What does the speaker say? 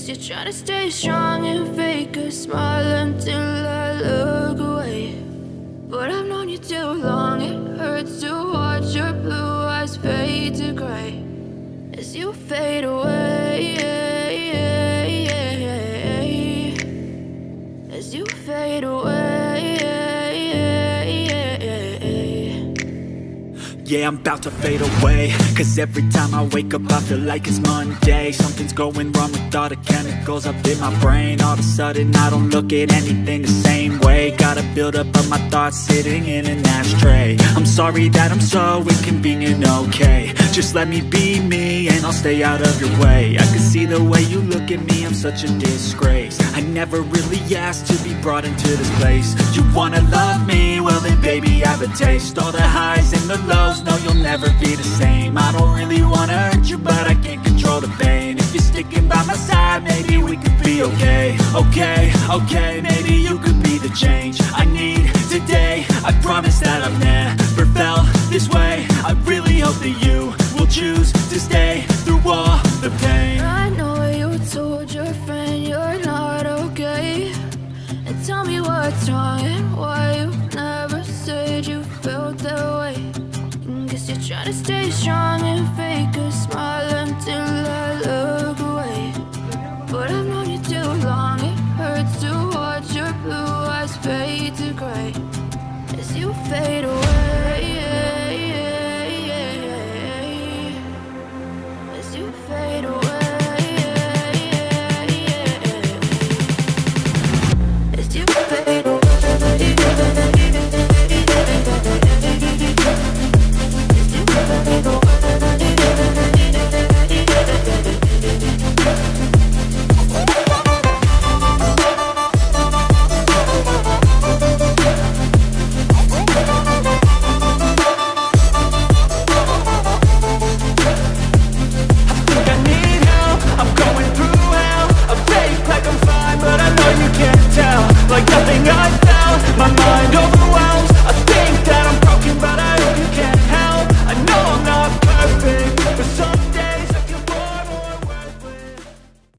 Guess you're trying to stay strong and fake a smile until I look away. But I've known you too long, it hurts to watch your blue eyes fade to gray as you fade away, as you fade away. Yeah, I'm about to fade away, cause every time I wake up I feel like it's Monday. Something's going wrong with all the chemicals up in my brain. All of a sudden I don't look at anything the same way. Got a buildup of my thoughts sitting in an ashtray. I'm sorry that I'm so inconvenient, okay. Just let me be me and I'll stay out of your way. I can see the way you look at me, I'm such a disgrace. I never really asked to be brought into this place. You wanna love me? Well then baby I have a taste. All the highs and the lows, no you'll never be the same. I don't really wanna hurt you but I can't control the pain. If you're sticking by my side maybe we could be okay. Okay, maybe you could be the change I need today. I promise that I've never felt this way. I really hope that you will choose to stay through all the pain. I know you told your friend you're not okay, and tell me what's wrong and why you never said you felt that way. Guess you're trying to stay strong and fake a smile until I look away. But I've known you too long, it hurts to watch your blue eyes fade to gray as you fade away, as you fade away, as you fade away. Like nothing I felt, my mind